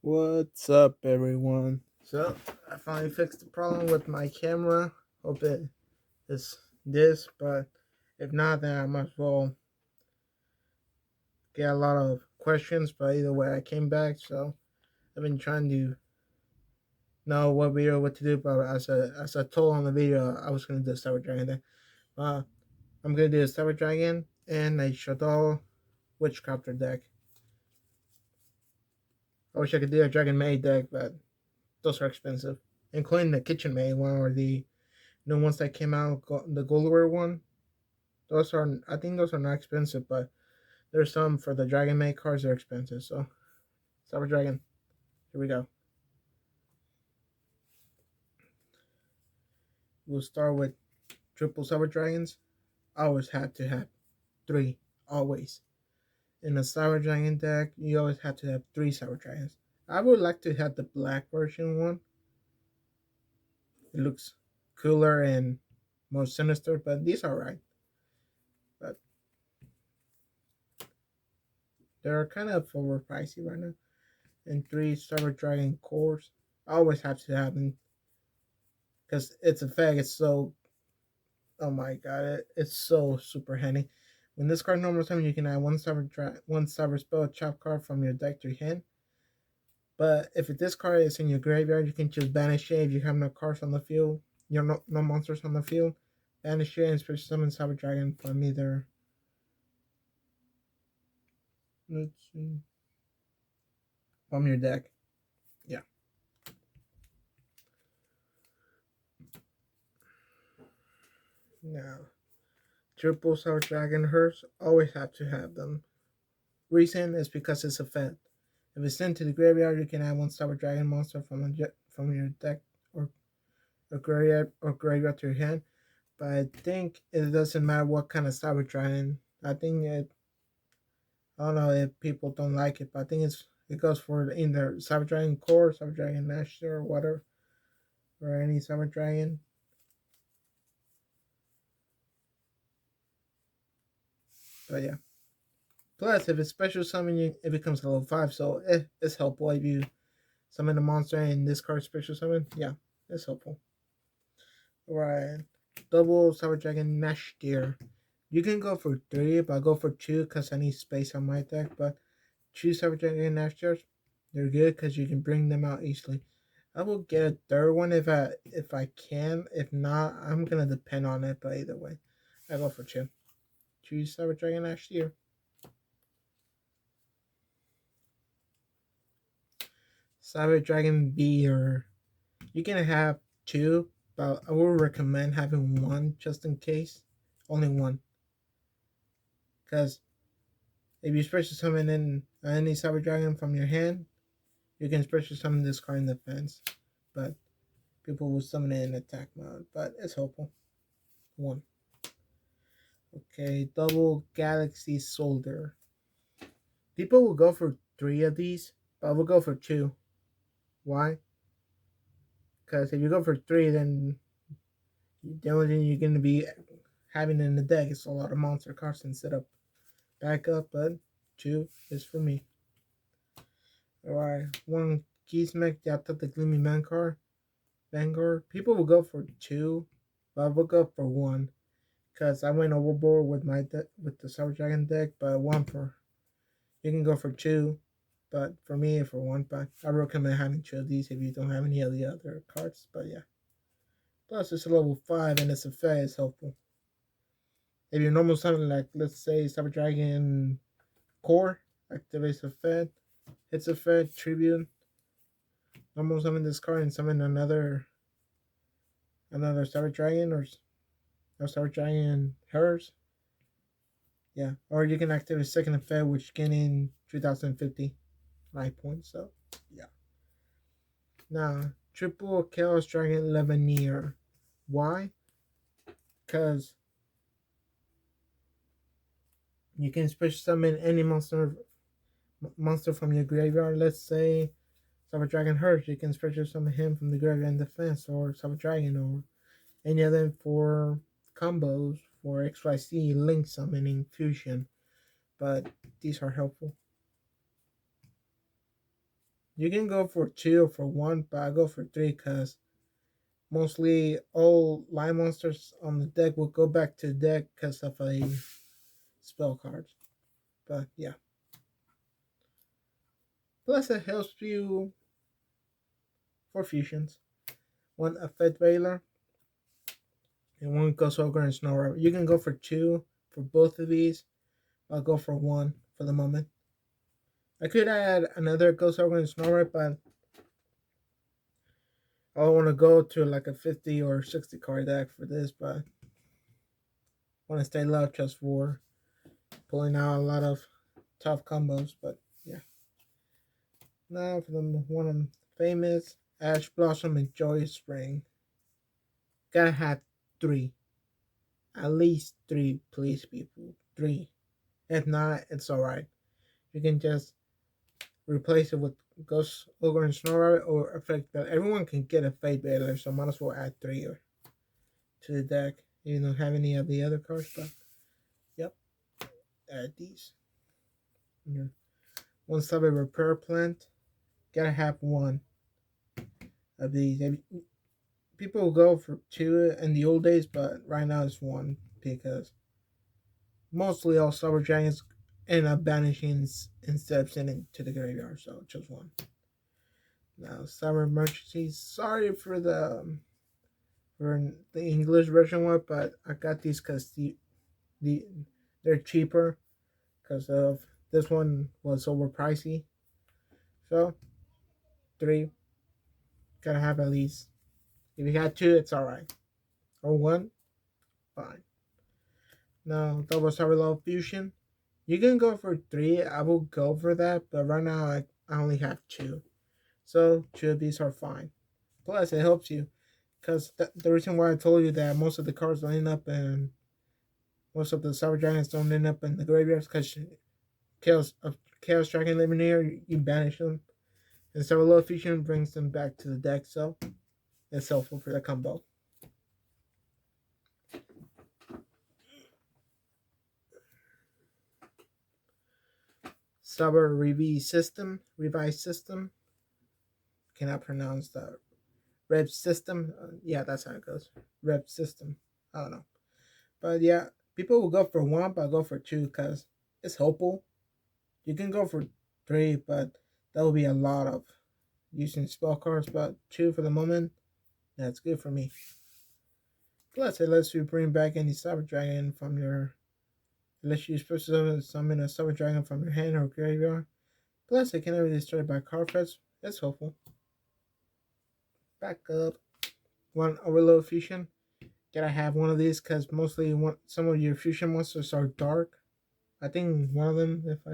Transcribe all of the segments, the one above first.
What's up, everyone? So, I finally fixed the problem with my camera. Hope it is this, but if not, then I might as well get a lot of questions. But either way, I came back, so I've been trying to know what to do. But as I told on the video, I was gonna do a Cyber Dragon thing. Uh, I'm gonna do a Cyber Dragon and a Shadow Witchcrafter deck. I wish I could do a Dragon Maid deck, but those are expensive, including the Kitchen Maid one or the new ones that came out, the Goldware one. I think those are not expensive, but there's some for the Dragon Maid cards that are expensive. So, Cyber Dragon, here we go. We'll start with triple Cyber Dragons. I always had to have three, always. In a Cyber Dragon deck, you always have to have three Cyber Dragons. I would like to have the black version one. It looks cooler and more sinister, but these are right. But they're kind of overpricey right now. And three Cyber Dragon cores. I always have to have them because its effect is so, oh my god, it's so super handy. When this card normal time, you can add one cyber spell trap card from your deck to your hand. But if this card is in your graveyard, you can just banish it. If you have no cards on the field, you know, no monsters on the field, banish it and special summon Cyber Dragon from either. Let's see, from your deck. Yeah. Now, triple Cyber Dragon Hearse, always have to have them. Reason is because it's a effect. If it's sent to the graveyard, you can add one Cyber Dragon monster from your deck or graveyard to your hand. But I think it doesn't matter what kind of Cyber Dragon. I don't know if people don't like it, but I think it goes for either Cyber Dragon Core, Cyber Dragon Master, or whatever, or any Cyber Dragon. But yeah. Plus, if it's special summon, it becomes a level 5, so it's helpful if you summon a monster and this card special summon. Yeah, it's helpful. Alright. Double Cyber Dragon Nash Deer. You can go for 3, but I go for 2 because I need space on my deck. But 2 Cyber Dragon Nash Deers, they're good because you can bring them out easily. I will get a third one if I can. If not, I'm gonna depend on it. But either way, I go for 2. 2 Cyber Dragon Nash Deer. Cyber Dragon Beer. You can have 2, but I would recommend having 1 just in case. Only 1. Because if you special summon in any Cyber Dragon from your hand, you can special summon this card in defense. But people will summon it in attack mode. But it's helpful. 1. Okay, double Galaxy Soldier. People will go for 3 of these, but I will go for 2. Why? Because if you go for 3, then the only thing you're going to be having in the deck is a lot of monster cards instead of backup, but 2 is for me. Alright, 1 Kismek, the Gloomy Vanguard. People will go for 2, but I will go for 1. Because I went overboard with with the Cyber Dragon deck, but 1 for. You can go for 2, but for me, for 1, but I recommend having 2 of these if you don't have any of the other cards, but yeah. Plus, it's a level 5 and its effect is helpful. If you're normal summon, like let's say Cyber Dragon Core, activates effect, hits effect, tribute, normal summon this card and summon another Cyber Dragon or Cyber Dragon hers. Yeah, or you can activate second effect, which gain in 3050 life points. So, yeah. Now, triple Chaos Dragon Leveneer. Why? Because you can special summon any monster from your graveyard. Let's say Cyber Dragon Hurts, you can special summon him from the graveyard in defense, or Cyber Dragon, or any of them for combos for XYZ, Link Summoning, Fusion. But these are helpful. You can go for two or for one, but I go for three because mostly all line monsters on the deck will go back to the deck because of a spell card. But yeah. Plus, it helps you for fusions. One Effect Veiler and one Ghost Ogre and Snow Rabbit. You can go for two for both of these. I'll go for one for the moment. I could add another Ghost Ogre and Snow Rabbit, but I don't want to go to like a 50 or 60 card deck for this, but I want to stay low just for pulling out a lot of tough combos. But yeah. Now for the one I'm famous, Ash Blossom and Joyous Spring. Gotta have three. At least three, please, people. Three. If not, it's alright. You can just replace it with Ghost Ogre and Snow Rabbit or Effect that everyone can get a Fate Battler, so might as well add three to the deck. You don't have any of the other cards, but yep, add these. Yeah. One Cyber Repair Plant. Gotta have one of these. People go for two in the old days, but right now it's one because mostly all Cyber Dragons end up banishing instead of sending to the graveyard, so just one. Now, Cyber Emergencies. Sorry for the English version one, but I got these because the they're cheaper because of this one was overpricey. So three, gotta have at least. If you got two, it's alright. Or one, fine. Now double cyber level fusion. You can go for three. I will go for that, but right now I only have two. So two of these are fine. Plus it helps you. Because the reason why I told you that most of the cards don't end up in most of the Cyber Dragons don't end up in the graveyards because Chaos Dragon living here, you banish them. And Cyber Level Fusion brings them back to the deck, so it's helpful for the combo. Cyber Revised System. Cannot pronounce the Rev System. Yeah, that's how it goes. Rev System. I don't know. But yeah, people will go for one, but I'll go for two because it's helpful. You can go for three, but that will be a lot of using spell cards. But two for the moment, that's good for me. Plus, it lets you bring back any Cyber Dragon from your. It lets you special summon a Cyber Dragon from your hand or graveyard. Plus, it can be destroyed by card threats. That's helpful. Back up. One Overload Fusion. Gotta have one of these because mostly some of your fusion monsters are dark. I think one of them, if I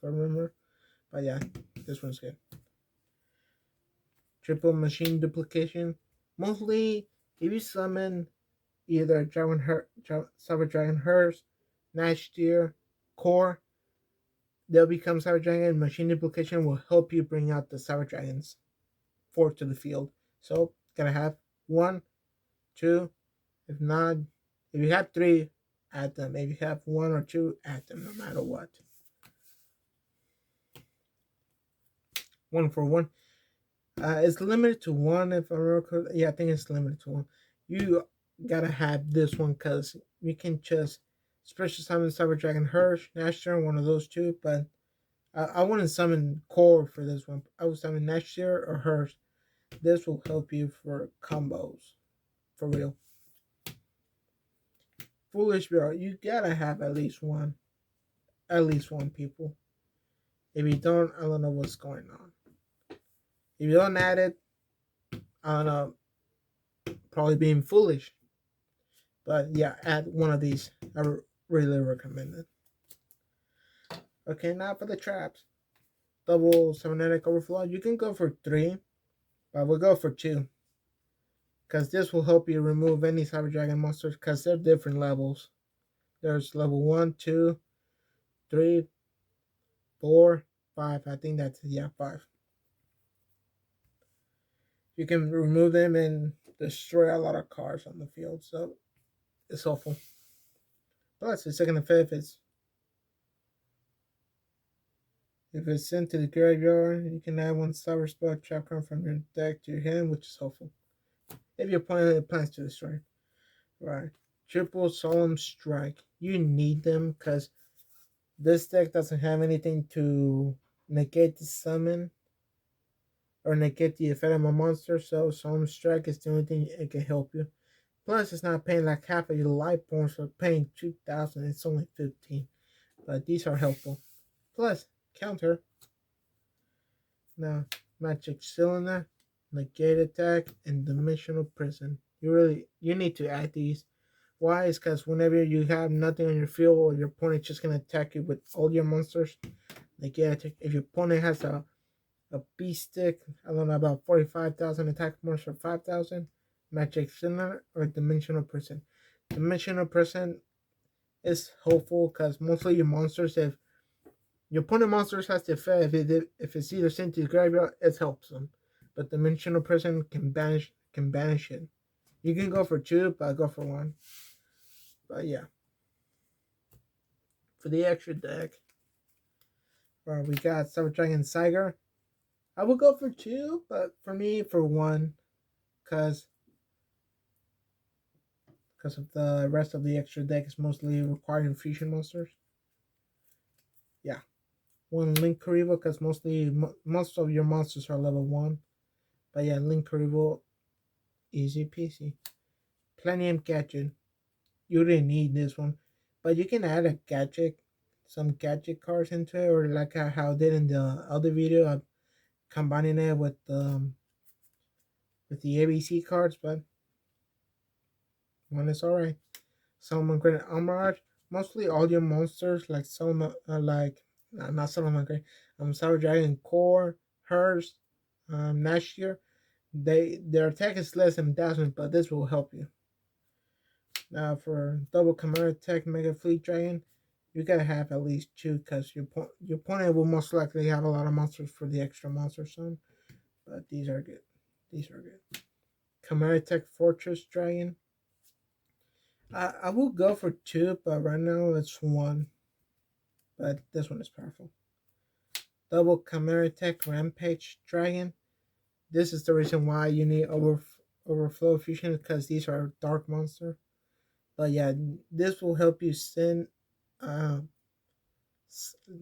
remember. But yeah, this one's good. Triple Machine Duplication. Mostly, if you summon either Cyber Dragon Hearse, Nash Steer, Core, they'll become Cyber Dragon. Machine Duplication will help you bring out the Cyber Dragons forth to the field. So, gotta have one, two. If not, if you have three, add them. If you have one or two, add them no matter what. One for one. It's limited to one if I remember. Yeah, I think it's limited to one. You gotta have this one because you can just special summon Cyber Dragon Hirsch, Nashter, one of those two. But I wouldn't summon Core for this one. I would summon Nashter or Hirsch. This will help you for combos, for real. Foolish Bureau, you gotta have at least one. At least one, people. If you don't, I don't know what's going on. If you don't add it, I don't know, probably being foolish. But yeah, add one of these. I really recommend it. Okay, now for the traps. Double cybernetic overflow. You can go for three, but we'll go for two. Because this will help you remove any Cyber Dragon monsters because they're different levels. There's level 1, 2, 3, 4, 5. I think that's, yeah, 5. You can remove them and destroy a lot of cards on the field. So it's helpful. Plus, the second and fifth is If it's sent to the graveyard, you can add one cyber spell trap card from your deck to your hand, which is helpful. If your opponent plans to destroy. Right. Triple Solemn Strike. You need them because this deck doesn't have anything to negate the summon or negate the effect of my monster, so Solemn Strike is the only thing it can help you. Plus, it's not paying like half of your life points, so paying 2,000, it's only 15. But these are helpful. Plus, counter. Now, Magic Cylinder, Negate Attack, and Dimensional Prison. You need to add these. Why? Is because whenever you have nothing on your field or your opponent just gonna attack you with all your monsters, Negate Attack. If your opponent has a beast stick, I don't know, about 45,000 attack points or 5,000, Magic Cylinder or Dimensional Prison. Dimensional Prison is helpful because mostly your monsters, if your opponent monsters has the effect, if it's either sent to the graveyard, it helps them. But Dimensional Prison can banish it. You can go for two, but I go for one. But yeah, for the extra deck, we got Cyber Dragon Siger. I would go for two, but for me, for one, because of the rest of the extra deck is mostly requiring fusion monsters. Yeah, one Link Karibo because most of your monsters are level 1. But yeah, Link Karibo, easy peasy. Planium Gadget, you didn't need this one, but you can add some gadget cards into it, or like how I did in the other video, I'm combining it with the ABC cards, but one is alright. Solomon Granite Armorage, mostly all your monsters like Solomon, not Solomon Granite, Sour Dragon Core, Hers, Nashir, their attack is less than 1,000, but this will help you. Now for double Chimera Attack Mega Fleet Dragon, you gotta have at least two because your opponent will most likely have a lot of monsters for the extra monster zone. But these are good. These are good. Chimera Attack Fortress Dragon. I will go for two, but right now it's one. But this one is powerful. Double Chimera Attack Rampage Dragon. This is the reason why you need Overflow Fusion because these are dark monster. But yeah, this will help you send uh,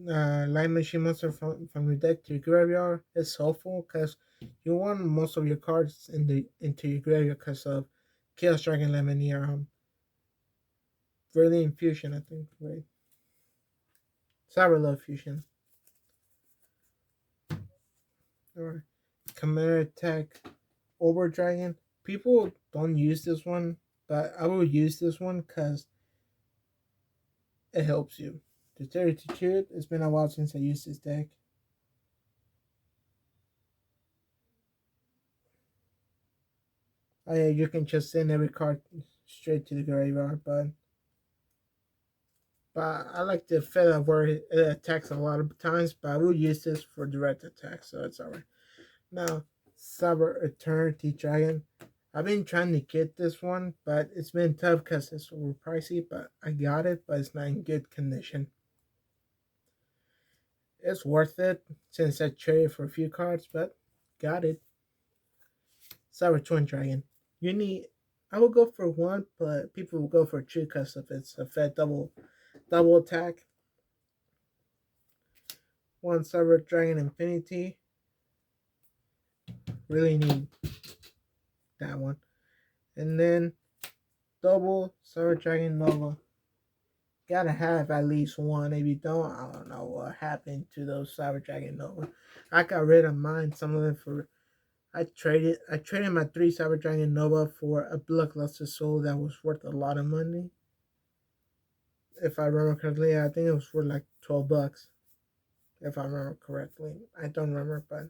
Light Machine monster from your deck to your graveyard. It's helpful because you want most of your cards into your graveyard because of Chaos Dragon Lemonier, Brilliant Fusion, I think. Wait, Cyber Love Fusion. Or Chimera Attack Over Dragon. People don't use this one, but I will use this one because it helps you. To tell you the truth, it's been a while since I used this deck. Oh yeah, you can just send every card straight to the graveyard, but I like the feta where it attacks a lot of times, but I will use this for direct attack, so it's alright. Now, Cyber Eternity Dragon. I've been trying to get this one, but it's been tough because it's over pricey, but I got it, but it's not in good condition. It's worth it since I traded for a few cards, but got it. Cyber Twin Dragon. You need. I will go for one, but people will go for two because of its effect double attack. One Cyber Dragon Infinity. Really need that one. And then double Cyber Dragon Nova. Gotta have at least one. If you don't, I don't know what happened to those Cyber Dragon Nova. I got rid of mine. Some of them for I traded my 3 Cyber Dragon Nova for a Bloodluster Soul that was worth a lot of money. If I remember correctly, I think it was for like $12. If I remember correctly, I don't remember, but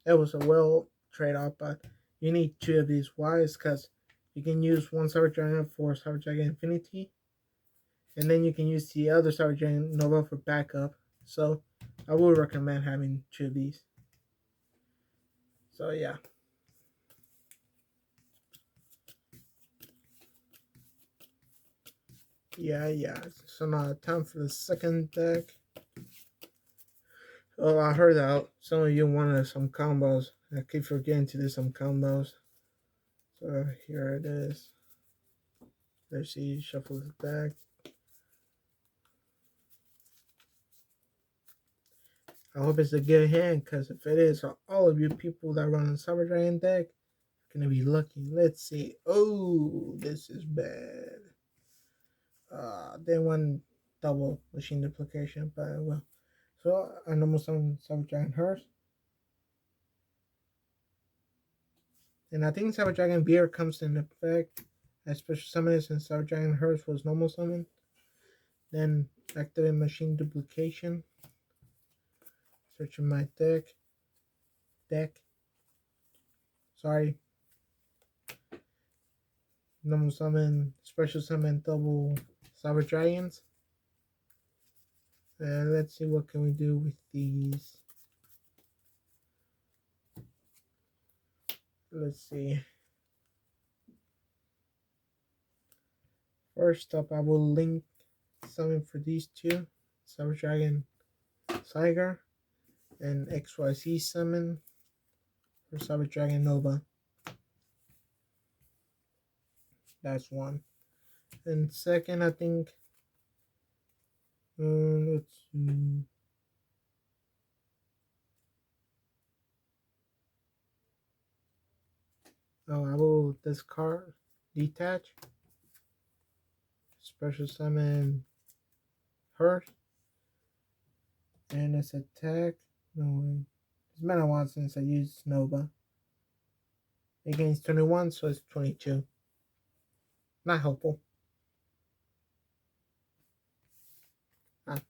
it was a well trade off. But you need two of these. Why? Is because you can use one Cyber Dragon for Cyber Dragon Infinity, and then you can use the other Cyber Dragon Nova for backup. So I would recommend having two of these. So yeah. Yeah. So now time for the second deck. Oh, I heard that some of you wanted some combos. I keep forgetting to do some combos. So here it is. Let's see, shuffle the deck. I hope it's a good hand, because if it is, all of you people that run a Summer Dragon deck are going to be lucky. Let's see. Oh, this is bad. They won double machine duplication, but well. So I normal summon Summer Dragon Hearth. And I think Summer Dragon Beer comes in effect as special summon since Summer Dragon Hearth was normal summon. Then activate machine duplication. Searching my deck. Sorry. Normal summon, special summon, double Cyber Dragons. And let's see what can we do with these. Let's see. First up, I will link summon for these two. Cyber Dragon Tiger and XYZ summon for Cyber Dragon Nova. That's one. And second, I think, let's see. Oh, I will discard, detach, special summon her, and its attack. No, it's been a while since I used Nova. It gains 21, so it's 22. Not helpful. I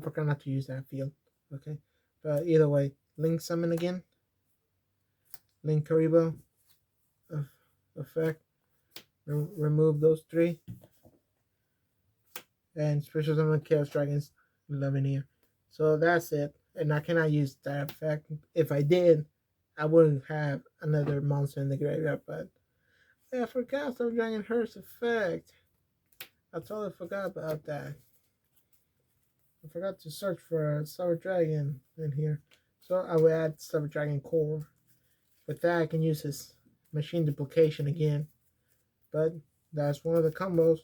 forgot not to use that field. Okay, but either way, Link summon again. Link Karibo effect. Remove those three. And special summon Chaos Dragons 11 here. So that's it. And I cannot use that effect. If I did, I wouldn't have another monster in the graveyard. But yeah, I forgot Summer Dragon Hearth effect. I totally forgot about that. I forgot to search for Summer Dragon in here. So I will add Summer Dragon Core. With that, I can use his machine duplication again. But that's one of the combos.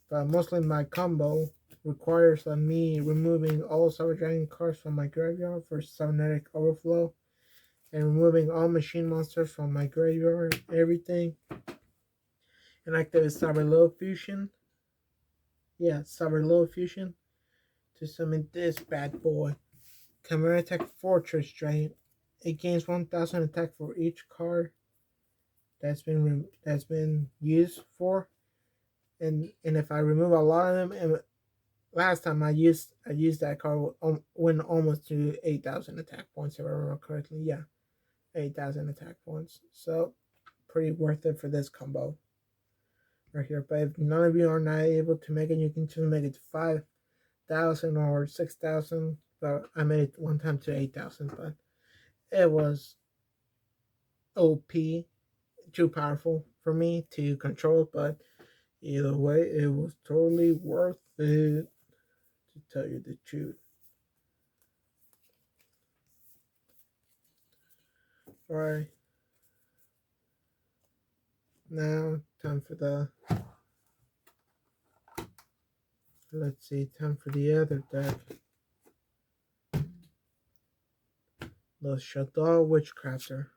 But mostly my combo requires me removing all Summer Dragon cards from my graveyard for Cybernetic Overflow, and removing all machine monsters from my graveyard, everything. And activate Cyber Low Fusion. Yeah, Cyber Low Fusion to summon this bad boy. Chimera Attack Fortress Drain. It gains 1000 attack for each card that's been used for. And if I remove a lot of them, and last time I used that card when almost to 8,000 attack points, if I remember correctly. Yeah, 8,000 attack points. So pretty worth it for this combo right here. But if none of you are not able to make it, you can just make it to 5,000 or 6,000. But I made it one time to 8,000, but it was OP, too powerful for me to control. But either way, it was totally worth it, to tell you the truth. Alright. Now, time for time for the other deck. The Shadow Witchcrafter.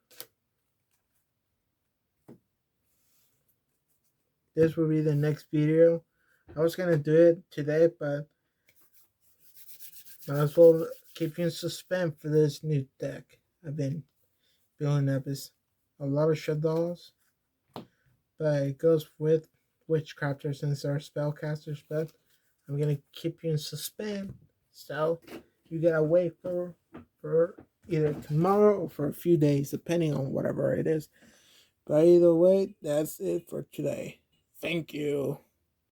This will be the next video. I was gonna do it today, but might as well keep you in suspense for this new deck I've been building up. Is a lot of shadows, but it goes with Witchcrafter since they're spellcasters. But I'm gonna keep you in suspense, so you gotta wait for either tomorrow or for a few days, depending on whatever it is. But either way, that's it for today. Thank you.